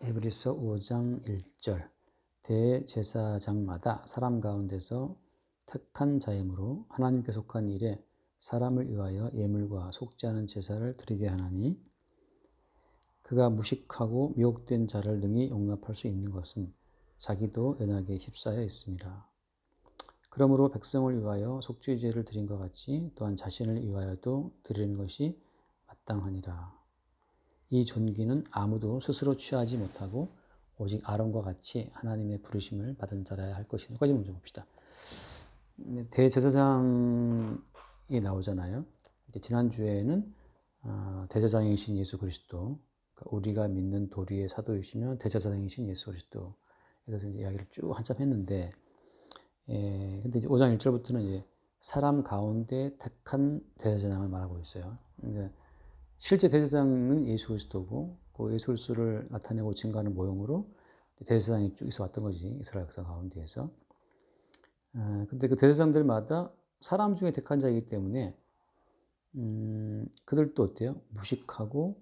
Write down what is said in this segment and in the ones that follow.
에브리서 5장 1절 대제사장마다 사람 가운데서 택한 자이므로 하나님께 속한 일에 사람을 위하여 예물과 속지 않은 제사를 드리게 하나니 그가 무식하고 미혹된 자를 능히 용납할 수 있는 것은 자기도 연약에 휩싸여 있습니다. 그러므로 백성을 위하여 속죄 제를 드린 것 같이 또한 자신을 위하여도 드리는 것이 마땅하니라. 이 존귀는 아무도 스스로 취하지 못하고 오직 아론과 같이 하나님의 부르심을 받은 자라야 할 것이다. 여기까지 먼저 봅시다. 대제사장이 나오잖아요. 지난주에는 대제사장이신 예수 그리스도, 우리가 믿는 도리의 사도이시며 대제사장이신 예수 그리스도에 대해서 이야기를 쭉 한참 했는데, 근데 이제 5장 1절부터는 이제 사람 가운데 택한 대제사장을 말하고 있어요. 그러니까 실제 대제사장은 예수 그리스도고, 그 예수 그리스도를 나타내고 증거하는 모형으로 대제사장이 쭉 있어 왔던 거지, 이스라엘 역사 가운데에서. 근데 그 대제사장들마다 사람 중에 택한 자이기 때문에, 그들도 어때요? 무식하고,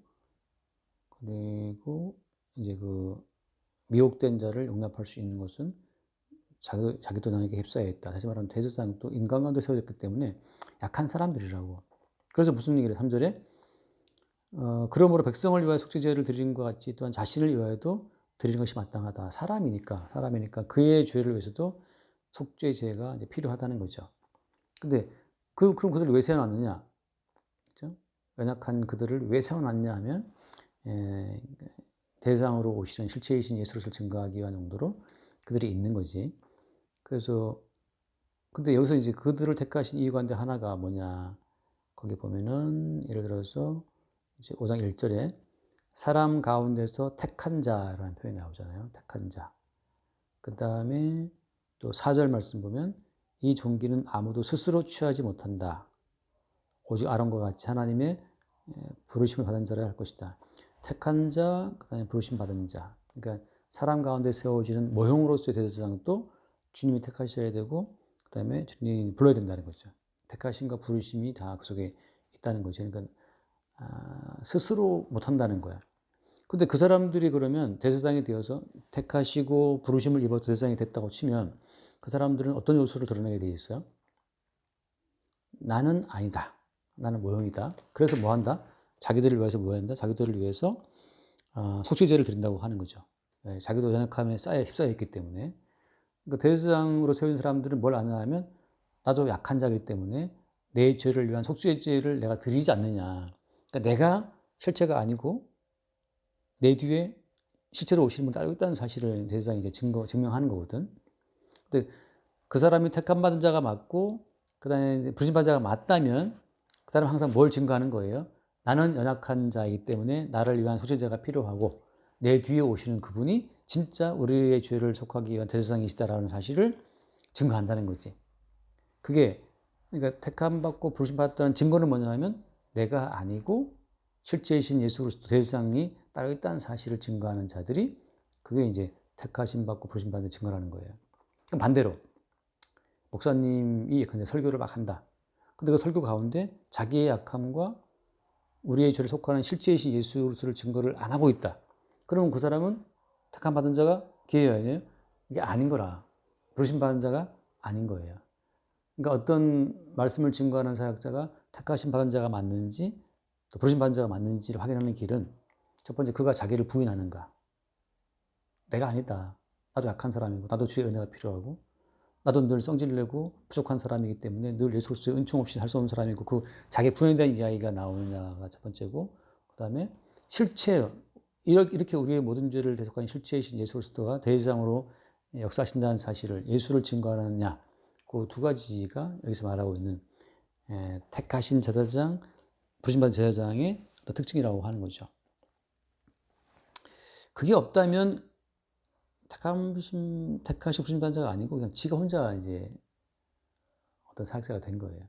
그리고 이제 그 미혹된 자를 용납할 수 있는 것은 자기도 나에게 휩싸여 있다. 다시 말하면 대제사장도 인간 가운데 세워졌기 때문에 약한 사람들이라고. 그래서 무슨 얘기를 3절에 그러므로 백성을 위하여 속죄제를 드리는 것 같이 또한 자신을 위하여도 드리는 것이 마땅하다. 사람이니까 그의 죄를 위해서도 속죄제가 이제 필요하다는 거죠. 근데 그럼 그들을 왜 세워놨느냐? 그렇죠? 연약한 그들을 왜 세워놨냐 하면 대상으로 오시는 실체이신 예수를 증거하기 위한 용도로 그들이 있는 거지. 그래서 근데 여기서 이제 그들을 택하신 이유 가운데 하나가 뭐냐? 거기 보면은 예를 들어서 이제 5장 1절에 사람 가운데서 택한 자라는 표현이 나오잖아요. 택한 자. 그 다음에 또 4절 말씀 보면 이 존귀는 아무도 스스로 취하지 못한다. 오직 아론과 같이 하나님의 부르심을 받은 자라 할 것이다. 택한 자, 그 다음에 부르심 받은 자. 그러니까 사람 가운데 세워지는 모형으로서의 대제사장도 주님이 택하셔야 되고, 그 다음에 주님이 불러야 된다는 거죠. 택하심과 부르심이 다 그 속에 있다는 거죠. 그러니까 스스로 못한다는 거야. 근데 그 사람들이 그러면 대제사장이 되어서 택하시고 부르심을 입어서 대제사장이 됐다고 치면 그 사람들은 어떤 요소를 드러내게 돼 있어요? 나는 아니다. 나는 모형이다. 그래서 뭐 한다? 자기들을 위해서 뭐 한다? 자기들을 위해서 속죄제를 드린다고 하는 거죠. 자기도 연약함에 휩싸여 있기 때문에. 그러니까 대제사장으로 세운 사람들은 뭘 아냐 하면 나도 약한 자이기 때문에 내 죄를 위한 속죄제를 내가 드리지 않느냐. 그러니까 내가 실체가 아니고 내 뒤에 실제로 오시는 분을 따르고 있다는 사실을 대제사장이 이제 증명하는 거거든. 근데 그 사람이 택함 받은 자가 맞고 그 다음에 부르심 받은 자가 맞다면 그 사람은 항상 뭘 증거하는 거예요? 나는 연약한 자이기 때문에 나를 위한 속죄제가 필요하고 내 뒤에 오시는 그분이 진짜 우리의 죄를 속하기 위한 대제사장이시다라는 사실을 증거한다는 거지. 그게 그러니까 택함 받고 부르심 받았다는 증거는 뭐냐면 내가 아니고 실제이신 예수 그리스도 대제사장이 따로 있다는 사실을 증거하는 자들이 그게 이제 택하심 받고 부르심 받는 증거라는 거예요. 그럼 반대로 목사님이 근데 설교를 막 한다. 근데 그 설교 가운데 자기의 약함과 우리의 죄를 속하는 실제이신 예수 그리스도를 증거를 안 하고 있다. 그러면 그 사람은 택함 받은 자가 기회가 아니에요? 이게 아닌 거라. 부르심 받은 자가 아닌 거예요. 그러니까 어떤 말씀을 증거하는 사역자가 택하심 받은 자가 맞는지 또 부르심 받은 자가 맞는지를 확인하는 길은 첫 번째 그가 자기를 부인하는가. 내가 아니다. 나도 약한 사람이고 나도 주의 은혜가 필요하고 나도 늘 성질을 내고 부족한 사람이기 때문에 늘 예수 그리스도의 은총 없이 살 수 없는 사람이고 그 자기 부인에 대한 이야기가 나오느냐가 첫 번째고 그 다음에 실체 이렇게 우리의 모든 죄를 대속하는 실체이신 예수 그리스도가 대제사장으로 역사하신다는 사실을 예수를 증거하느냐 그 두 가지가 여기서 말하고 있는 택하신 제사장, 부르심받은 제사장의 특징이라고 하는 거죠. 그게 없다면 택하신 부르심받은 자가 아니고 그냥 지가 혼자 이제 어떤 사역자가 된 거예요.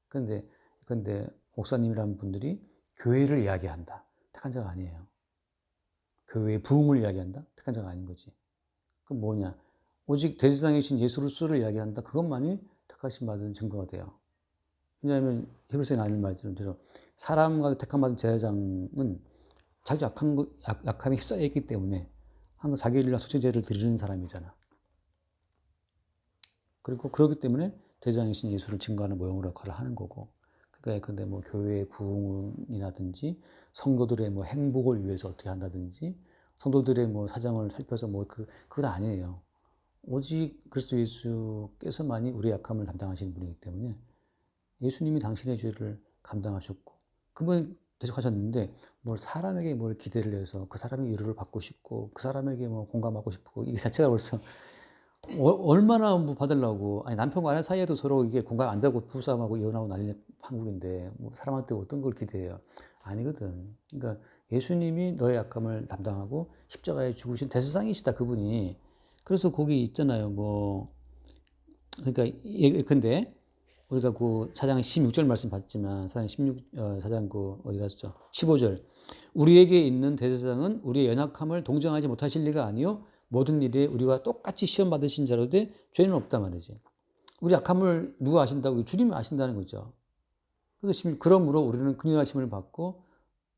근데 목사님이라는 분들이 교회를 이야기한다. 택한 자가 아니에요. 교회의 부흥을 이야기한다. 택한 자가 아닌 거지. 그럼 뭐냐? 오직 대제사장이신 예수 그리스도를 이야기한다. 그것만이 택하심 받은 증거가 돼요. 왜냐하면 히브리서에 나오는 말씀대로 사람과 택함 받은 제사장은 자기 약함에 휩싸여 있기 때문에 항상 자기를 위한 속죄제를 드리는 사람이잖아. 그리고 그렇기 때문에 대장이신 예수를 증거하는 모형으로 역할을 하는 거고. 그러니까 근데 뭐 교회의 부흥이라든지 성도들의 뭐 행복을 위해서 어떻게 한다든지 성도들의 뭐 사정을 살펴서 뭐 그건 아니에요. 오직 그리스도 예수께서만이 우리의 약함을 담당하시는 분이기 때문에 예수님이 당신의 죄를 감당하셨고 그분이 대적하셨는데 뭘 사람에게 뭘 기대를 해서 그 사람의 위로를 받고 싶고 그 사람에게 뭐 공감하고 싶고 이게 자체가 벌써 얼마나 뭐 받으려고 아니 남편과 아내 사이에도 서로 이게 공감 안 되고 부부싸움하고 이혼하고 난리 한국인데 뭐 사람한테 어떤 걸 기대해요? 아니거든. 그러니까 예수님이 너의 약함을 담당하고 십자가에 죽으신 대세상이시다 그분이. 그래서 거기 있잖아요. 뭐 그러니까 근데 우리가 그 4장 16절 말씀 봤지만 4장 4장 그 어디 갔죠? 15절. 우리에게 있는 대제사장은 우리의 연약함을 동정하지 못하실 리가 아니요 모든 일에 우리와 똑같이 시험 받으신 자로되 죄는 없다 말이지. 우리 약함을 누가 아신다고? 주님이 아신다는 거죠. 그래서 그러므로 우리는 긍휼하심을 받고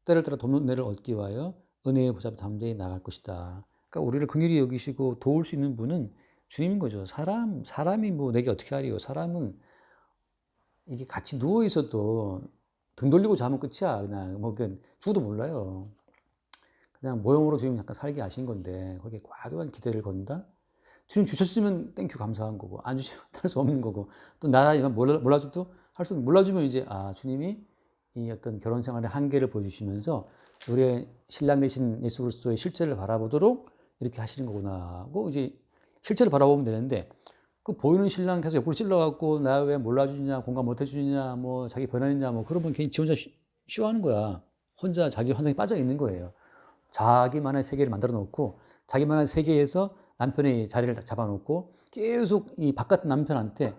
때를 따라 돕는 은혜를 얻기 위하여 은혜의 보좌 담대히 나갈 것이다. 그러니까 우리를 긍휼히 여기시고 도울 수 있는 분은 주님인 거죠. 사람이 뭐 내게 어떻게 하리요? 사람은 이게 같이 누워 있어도 등 돌리고 자면 끝이야. 그냥 뭐 죽어도 몰라요. 그냥 모형으로 주님 잠깐 살게 하신 건데 거기에 과도한 기대를 건다. 주님 주셨으면 땡큐 감사한 거고 안 주시면 할 수 없는 거고 또 나라면 몰라줘도 할 수 몰라주면 이제 아 주님이 이 어떤 결혼 생활의 한계를 보여주시면서 우리의 신랑 되신 예수 그리스도의 실제를 바라보도록 이렇게 하시는 거구나 하고 이제 실제를 바라보면 되는데 그 보이는 신랑 계속 옆으로 찔러갖고 나 왜 몰라주냐 공감 못해주냐 뭐 자기 변하느냐 뭐 그러면 괜히 지 혼자 쉬워하는 거야. 혼자 자기 환상에 빠져 있는 거예요. 자기만의 세계를 만들어 놓고 자기만의 세계에서 남편의 자리를 잡아놓고 계속 이 바깥 남편한테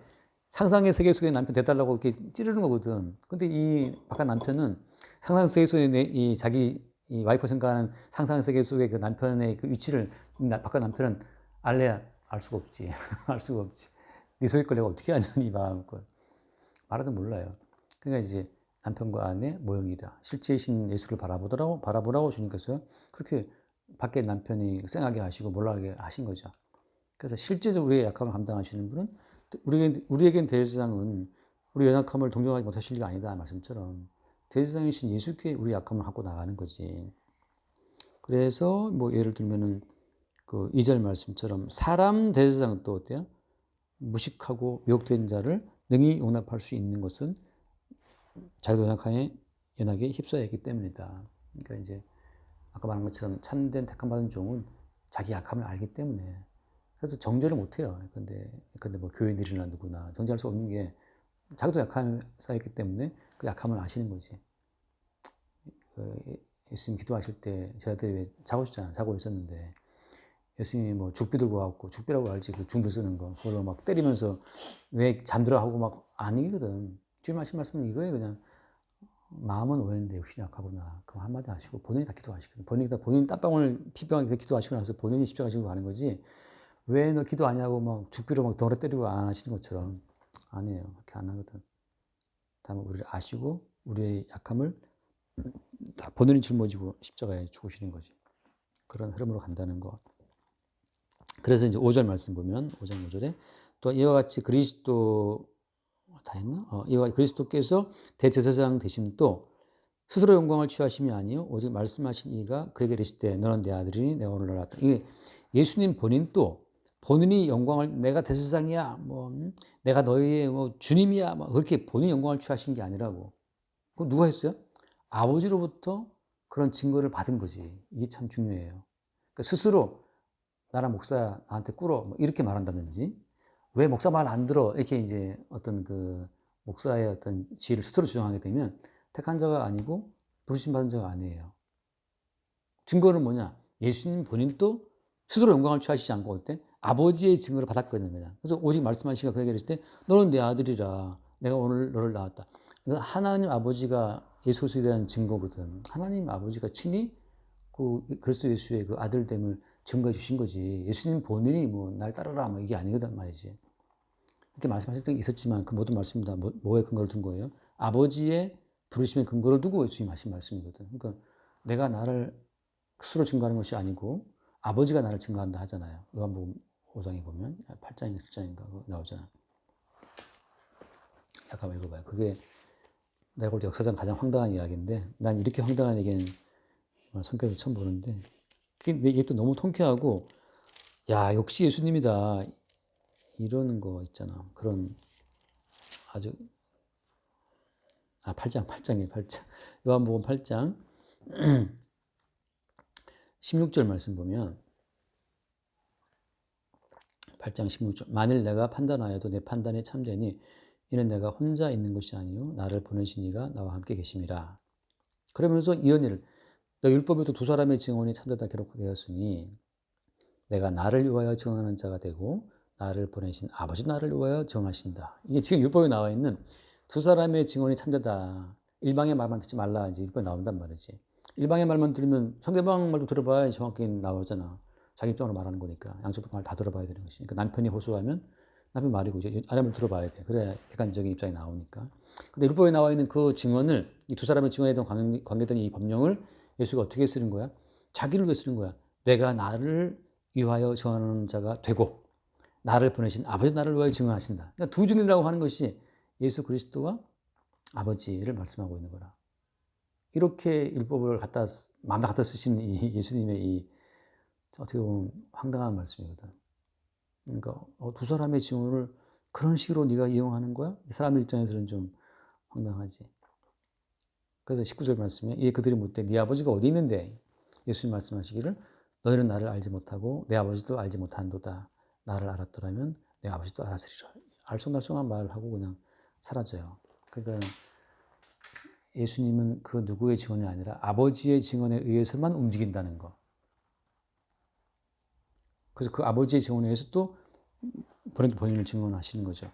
상상의 세계 속의 남편 돼달라고 이렇게 찌르는 거거든. 근데 이 바깥 남편은 상상 세계 속의 이 자기 이 와이프 생각하는 상상 세계 속의 그 남편의 그 위치를 바깥 남편은 알래야 알 수가 없지. 알 수가 없지. 네 속에 걸 내가 어떻게 아냐니 마음껏. 말하도 몰라요. 그러니까 이제 남편과 아내 모형이다. 실제이신 예수를 바라보라고 주님께서 그렇게 밖에 남편이 쌩하게 하시고 몰라하게 하신 거죠. 그래서 실제로 우리의 약함을 감당하시는 분은 우리에겐 대제사장은 우리 연약함을 동정하지 못하실 리가 아니다 말씀처럼 대제사장이신 예수께 우리 약함을 갖고 나가는 거지. 그래서 뭐 예를 들면은 그 2절 말씀처럼 사람 대제사장은 또 어때요? 무식하고 미혹된 자를 능히 용납할 수 있는 것은 자기도 연약에 휩싸여 있기 때문이다. 그러니까 이제 아까 말한 것처럼 참된 택함받은 종은 자기 약함을 알기 때문에 그래서 정죄를 못해요. 근데 뭐 교인들이나 누구나 정죄할 수 없는 게 자기도 약함에 쌓였기 때문에 그 약함을 아시는 거지. 예수님 기도하실 때 저희들이 왜 자고 있었는데 예수님이 뭐 죽비 들고 와갖고 죽비라고 알지 그 중비 쓰는 거 그걸로 막 때리면서 왜 잠들어 하고 막 아니거든. 주님 하신 말씀은 이거예요. 그냥 마음은 오해인데 역시 약하구나. 그럼 한마디 하시고 본인이 다 기도하시거든. 본인 땀방울 피병하게 기도하시고 나서 본인이 십자가지고 가는 거지. 왜 너 기도 안 하냐고 막 죽비로 막 덩어리 때리고 안 하시는 것처럼 아니에요. 그렇게 안 하거든. 다만 우리를 아시고 우리의 약함을 다 본인이 짊어지고 십자가에 죽으시는 거지. 그런 흐름으로 간다는 거. 그래서 이제 5절 말씀 보면 5장 5절에 또 이와 같이 그리스도 다 했나? 이와 같이 그리스도께서 대제사장 되심도 스스로 영광을 취하심이 아니요 오직 말씀하신 이가 그에게 이르시되 너는 내 아들이니 내가 오늘 낳았다. 이게 예수님 본인도 본인이 영광을 내가 대제사장이야 뭐 내가 너희의 뭐 주님이야 뭐 그렇게 본인 영광을 취하신 게 아니라고. 그 누가 했어요? 아버지로부터 그런 증거를 받은 거지. 이게 참 중요해요. 그러니까 스스로 나랑 목사야 나한테 꿇어 뭐 이렇게 말한다든지 왜 목사 말 안 들어 이렇게 이제 어떤 그 목사의 어떤 지위를 스스로 주장하게 되면 택한 자가 아니고 부르심 받은 자가 아니에요. 증거는 뭐냐? 예수님 본인도 스스로 영광을 취하시지 않고 어때? 아버지의 증거를 받았거든요. 그냥. 그래서 오직 말씀하시니까 그에게 이르시되 너는 내 아들이라 내가 오늘 너를 낳았다. 그러니까 하나님 아버지가 예수 그리스도에 대한 증거거든. 하나님 아버지가 친히 그 그리스도 예수의 그 아들됨을 증거해 주신 거지. 예수님 본인이 뭐 날 따르라 뭐 이게 아니거든 말이지. 이렇게 말씀하신 적이 있었지만 그 모든 말씀 다 뭐에 근거를 둔 거예요? 아버지의 부르심의 근거를 두고 예수님 하신 말씀이거든. 그러니까 내가 나를 스스로 증거하는 것이 아니고 아버지가 나를 증거한다 하잖아요. 요한복음 5장에 보면 8장인가 7장인가 나오잖아. 잠깐만 읽어봐요. 그게 내가 볼 때 역사상 가장 황당한 이야기인데 난 이렇게 황당한 얘기는 성경에서 처음 보는데 이게 또 너무 통쾌하고 야 역시 예수님이다 이러는 거 있잖아. 그런 아주 8장이에요. 8장. 요한복음 8장 16절 말씀 보면 8장 16절 만일 내가 판단하여도 내 판단이 참되니 이는 내가 혼자 있는 것이 아니요 나를 보내신 이가 나와 함께 계심이라. 그러면서 이언니를 너 율법에도 두 사람의 증언이 참되다 기록되었으니 내가 나를 위하여 증언하는 자가 되고 나를 보내신 아버지 나를 위하여 증언하신다. 이게 지금 율법에 나와 있는 두 사람의 증언이 참되다. 일방의 말만 듣지 말라 이제 율법에 나온단 말이지. 일방의 말만 들으면 상대방 말도 들어봐야 정확히 나오잖아. 자기 입장으로 말하는 거니까 양쪽 말 다 들어봐야 되는 것이. 그러니까 남편이 호소하면 남편 말이고 이제 아내를 들어봐야 돼. 그래야 객관적인 입장이 나오니까. 근데 율법에 나와 있는 그 증언을 이 두 사람의 증언에 대한 관계된 이 법령을 예수가 어떻게 쓰는 거야? 자기를 위해 쓰는 거야. 내가 나를 위하여 증언하는 자가 되고 나를 보내신 아버지 나를 위하여 증언하신다. 그러니까 두 증인이라고 하는 것이 예수 그리스도와 아버지를 말씀하고 있는 거라. 이렇게 율법을 마음에 갖다 쓰신 이 예수님의 이 어떻게 보면 황당한 말씀이거든. 그러니까 두 사람의 증언을 그런 식으로 네가 이용하는 거야? 이 사람의 입장에서는 좀 황당하지. 그래서 19절 말씀에 이에 그들이 묻되 네 아버지가 어디 있는데? 예수님 말씀하시기를 너희는 나를 알지 못하고 내 아버지도 알지 못한도다. 나를 알았더라면 내 아버지도 알았으리라. 알쏭달쏭한 말을 하고 그냥 사라져요. 그러니까 예수님은 그 누구의 증언이 아니라 아버지의 증언에 의해서만 움직인다는 거. 그래서 그 아버지의 증언에 의해서 또 본인을 증언하시는 거죠.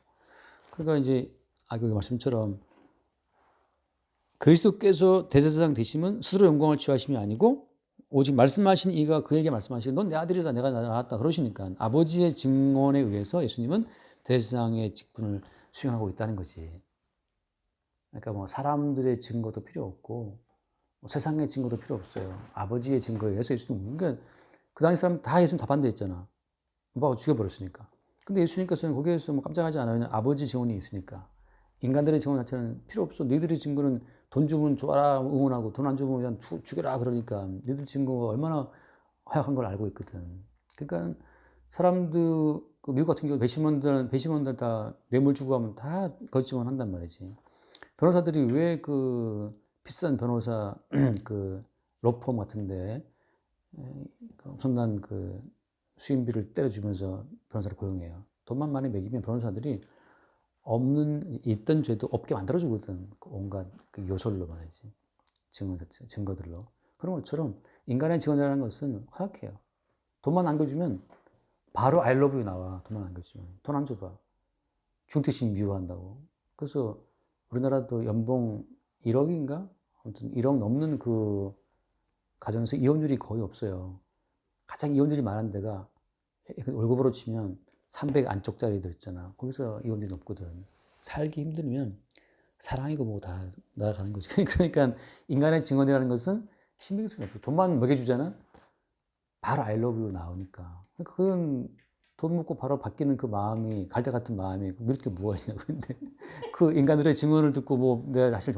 그러니까 이제 여기 말씀처럼 그리스도께서 대제사장 되심은 스스로 영광을 취하심이 아니고 오직 말씀하신 이가 그에게 말씀하시길 넌 내 아들이다 내가 낳았다 그러시니까 아버지의 증언에 의해서 예수님은 대제사장의 직분을 수행하고 있다는 거지. 그러니까 뭐 사람들의 증거도 필요 없고 뭐 세상의 증거도 필요 없어요. 아버지의 증거에 의해서 예수님 그러니까 그 당시 사람 다 예수님 다 반대했잖아. 뭐 죽여버렸으니까. 근데 예수님께서는 거기에서 뭐 깜짝하지 않아요. 아버지 증언이 있으니까. 인간들의 증언 자체는 필요 없어. 너희들의 증거는 돈 주면 좋아라 응원하고 돈 안 주면 그냥 죽여라 그러니까 너희들 증거가 얼마나 허약한 걸 알고 있거든. 그러니까 사람들 그 미국 같은 경우 배심원들 다 뇌물 주고 하면 다 거짓 증언한단 말이지. 변호사들이 왜 그 비싼 변호사 그 로펌 같은데 엄청난 그 수임비를 때려주면서 변호사를 고용해요. 돈만 많이 매기면 변호사들이 있던 죄도 없게 만들어주거든. 온갖 그 요소로 말이지. 증거들로. 그런 것처럼 인간의 증언이라는 것은 허약해요. 돈만 안겨주면 바로 I love you 나와. 돈만 안겨주면. 돈 안 줘봐. 중퇴심 미워한다고. 그래서 우리나라도 연봉 1억인가? 아무튼 1억 넘는 그 가정에서 이혼율이 거의 없어요. 가장 이혼율이 많은 데가 월급으로 치면 300 안쪽짜리들 있잖아. 거기서 이혼율이 높거든. 살기 힘들면 사랑이고 뭐 다 날아가는 거지. 그러니까 인간의 증언이라는 것은 신빙성이 없어. 돈만 먹여주잖아. 바로 I love you 나오니까. 그건 돈 먹고 바로 바뀌는 그 마음이 갈대 같은 마음이 믿을 게 뭐가 있냐고. 근데 그 인간들의 증언을 듣고 뭐 내가 사실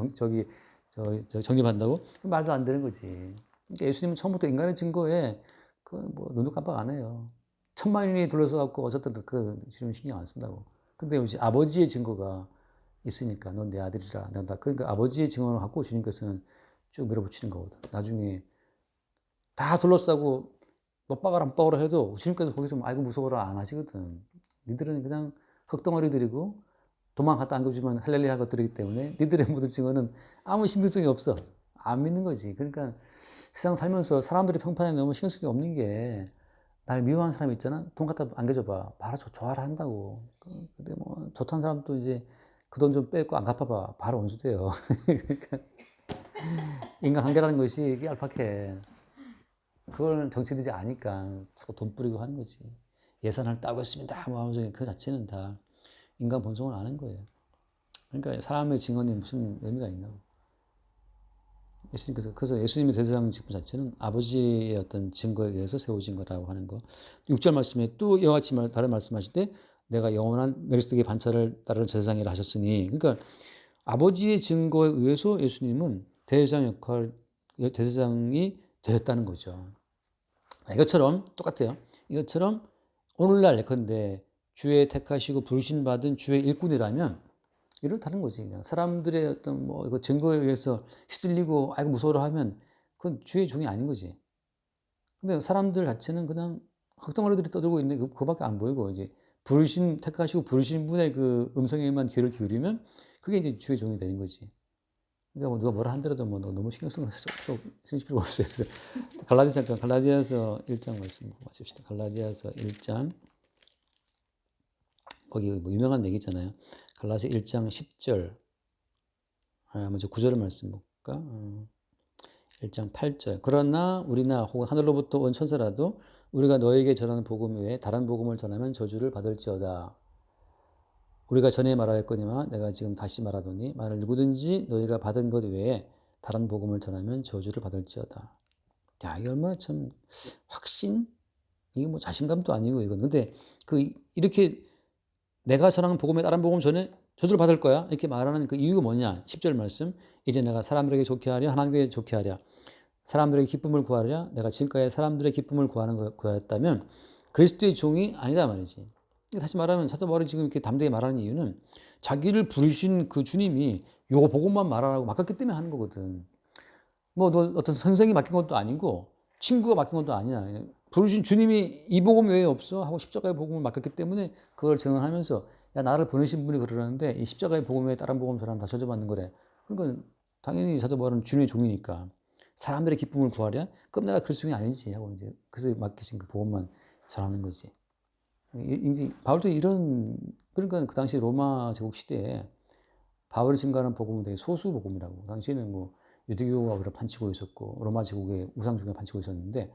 정립한다고 말도 안 되는 거지. 그러니까 예수님은 처음부터 인간의 증거에 그 뭐 눈도 깜빡 안 해요. 1,000만인이 둘러서 갖고 어쨌든 그 지금 신경 안 쓴다고. 근데 이제 아버지의 증거가 있으니까 넌 내 아들이라. 그러니까 아버지의 증언을 갖고 주님께서는 쭉 밀어붙이는 거거든. 나중에 다 둘러싸고 못 박아라 못 박아라 해도 주님께서 거기서 아이고 무서워라 안 하시거든. 니들은 그냥 흙덩어리들이고 도망 갖다 안겨주면 할렐루야 것들이기 때문에 니들의 모든 증언은 아무 신빙성이 없어. 안 믿는 거지. 그러니까 세상 살면서 사람들의 평판에 너무 신경쓰기 없는 게 날 미워하는 사람 있잖아. 돈 갖다 안겨줘봐. 바로 좋아라 한다고. 근데 뭐 좋다는 사람도 이제 그 돈 좀 빼고 안 갚아봐. 바로 원수돼요. 그러니까 인간관계라는 것이 이게 얄팍해. 그걸 정치인들이 아니까 자꾸 돈 뿌리고 하는 거지. 예산을 따고 있습니다. 뭐 하면서 그 자체는 다 인간 본성을 아는 거예요. 그러니까 사람의 증언이 무슨 의미가 있냐고. 예수님께서 그래서 예수님의 대제사장 직분 자체는 아버지의 어떤 증거에 의해서 세워진 거라고 하는 거. 6절 말씀에 또 이와 같이 다른 말씀하실 때 내가 영원한 멜기세덱의 반차를 따르는 제사장이라 하셨으니, 그러니까 아버지의 증거에 의해서 예수님은 대제사장 역할, 대제사장이 되었다는 거죠. 이것처럼 똑같아요. 이것처럼 오늘날 예컨대 주의 택하시고 부르신 받은 주의 일꾼이라면 이렇다는 거지. 그냥 사람들의 어떤 뭐 이거 증거에 의해서 휘둘리고 아이고 무서워라 하면 그건 주의 종이 아닌 거지. 근데 사람들 자체는 그냥 흑덩어리들이 떠들고 있는데 그거밖에 안 보이고 이제 택하시고 부르신 분의 그 음성에만 귀를 기울이면 그게 이제 주의 종이 되는 거지. 그러니까 뭐 누가 뭐라 한더라도 뭐 너무 신경 쓰는 거 신경 쓸 필요가 없어요. 그래서 갈라디아서 1장 말씀 보고 마칩시다. 갈라디아서 1장 거기 뭐 유명한 얘기 있잖아요. 갈라디아서 1장 10절 먼저 9절의 말씀 볼까? 1장 8절. 그러나 우리나 혹은 하늘로부터 온 천사라도 우리가 너에게 전하는 복음 외에 다른 복음을 전하면 저주를 받을지어다. 우리가 전에 말하였거니와 내가 지금 다시 말하노니 만일 누구든지 너희가 받은 것 외에 다른 복음을 전하면 저주를 받을지어다. 야, 이게 얼마나 참 확신? 이게 뭐 자신감도 아니고 이건. 근데 이렇게 내가 전하는 복음에 다른 복음 전에 저주를 받을 거야. 이렇게 말하는 그 이유가 뭐냐? 10절 말씀. 이제 내가 사람들에게 좋게 하랴 하나님께 좋게 하랴. 사람들에게 기쁨을 구하랴. 내가 지금까지 사람들의 기쁨을 구하였다면 그리스도의 종이 아니다 말이지. 다시 말하면 사도 바울이 지금 이렇게 담대히 말하는 이유는 자기를 부르신 그 주님이 요거 복음만 말하라고 맡겼기 때문에 하는 거거든. 뭐 너 어떤 선생이 맡긴 것도 아니고 친구가 맡긴 것도 아니야. 부르신 주님이 이 복음 외에 없어 하고 십자가의 복음을 맡겼기 때문에 그걸 증언하면서 야 나를 보내신 분이 그러는데 이 십자가의 복음 외에 다른 복음 전하면 다 저주받는 거래. 그러니까 당연히 사도 바울은 주님의 종이니까 사람들의 기쁨을 구하랴? 그럼 내가 그리스도인이 아니지 하고 이제 그래서 맡기신 그 복음만 전하는 거지. 이제 바울도 그러니까 그 당시 로마 제국 시대에 바울이 증거하는 복음은 되게 소수 복음이라고. 당시에는 뭐 유대교가 그걸 판치고 있었고 로마 제국의 우상 중에 판치고 있었는데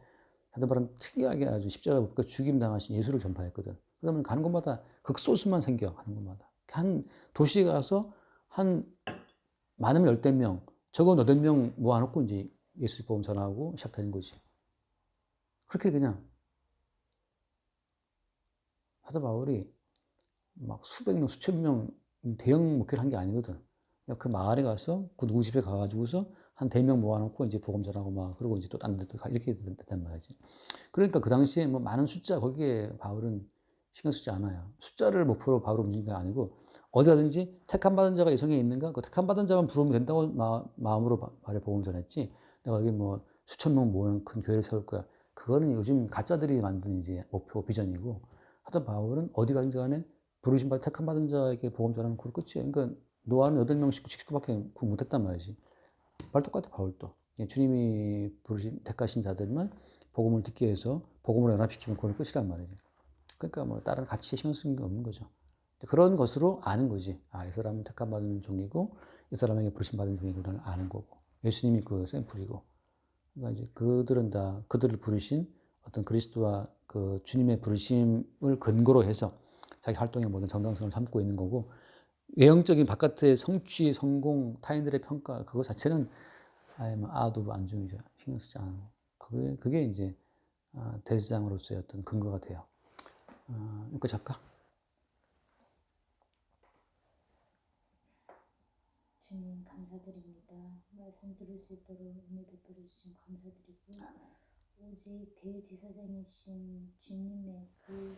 사도 바울은 특이하게 아주 십자가 못 박혀 죽임 당하신 예수를 전파했거든. 그러면 가는 곳마다 극소수만 생겨 가는 곳마다 한 도시에 가서 한 많으면 열댓 명, 적어 여덟 명 모아놓고 이제 예수 복음 전하고 시작되는 거지. 그렇게 그냥 사도 바울이 막 수백 명, 수천 명 대형 목회를 한 게 아니거든. 그 마을에 가서 그 누구 집에 가가지고서 한 대명 모아놓고 이제 복음 전하고 막 그러고 이제 또 딴 데 또 가 이렇게 됐단 말이지. 그러니까 그 당시에 뭐 많은 숫자 거기에 바울은 신경 쓰지 않아요. 숫자를 목표로 바울은 움직이는 게 아니고 어디 가든지 택함 받은 자가 이 성에 있는가? 그 택함 받은 자만 부르면 된다고 마음으로 말해 복음 전했지. 내가 여기 뭐 수천 명 모으는 큰 교회를 세울 거야. 그거는 요즘 가짜들이 만든 이제 목표 비전이고 하여튼 바울은 어디 가든지 간에 부르심 받은 택함 받은 자에게 복음 전하는 그 끝이에요. 그러니까 노아는 8명씩 식구밖에 구분 못했단 말이지. 말 똑같아 바울도. 주님이 택하신 자들만 복음을 듣기 위해서 복음으로 연합시키면 그걸 끝이란 말이지. 그러니까 뭐 다른 가치에 신경 쓰는 게 없는 거죠. 그런 것으로 아는 거지. 아, 이 사람은 택함 받은 종이고 이 사람에게 부르심 받은 종이구나를 아는 거고. 예수님이 그 샘플이고. 그러니까 이제 그들은 다 그들을 부르신 어떤 그리스도와 그 주님의 부르심을 근거로 해서 자기 활동의 모든 정당성을 삼고 있는 거고 외형적인 바깥의 성취, 성공, 타인들의 평가 그거 자체는 아예 뭐 아도 안 중이죠. 신경 쓰지 않고 그게 이제 대제사장으로서의 어떤 근거가 돼요. 그러니까 작가. 주님 감사드립니다. 말씀 들을 수 있도록 은혜 베풀어 주신 감사드리고 오직 대제사장이신 주님의 그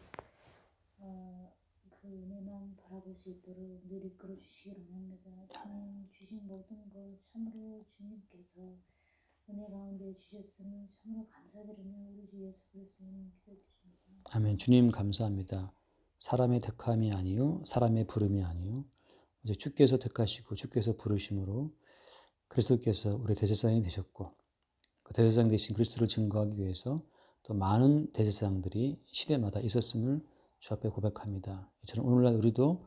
은혜만 바라볼 수 있도록 늘 이끌어 주시기 원합니다. 주님 주신 모든 것 참으로 주님께서 은혜 가운데 주셨음을 참으로 감사드리며 우리 주 예수 그리스도님 기도드립니다. 아멘. 주님 감사합니다. 사람의 택함이 아니요 사람의 부름이 아니요 이제 주께서 택하시고 주께서 부르심으로 그리스도께서 우리 대제사장이 되셨고 그 대제사장 되신 그리스도를 증거하기 위해서 또 많은 대제사장들이 시대마다 있었음을 주 앞에 고백합니다. 저는 오늘날 우리도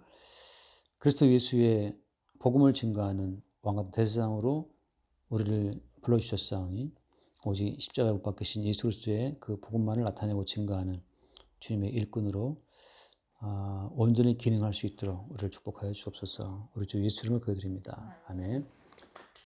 그리스도 예수의 복음을 증거하는 왕같은 대제사장으로 우리를 불러주셨사오니 오직 십자가에 못 박히신 예수 그리스도의 그 복음만을 나타내고 증거하는 주님의 일꾼으로 온전히 기능할 수 있도록 우리를 축복하여 주옵소서. 우리 주 예수 이름을 기도드립니다. 아멘.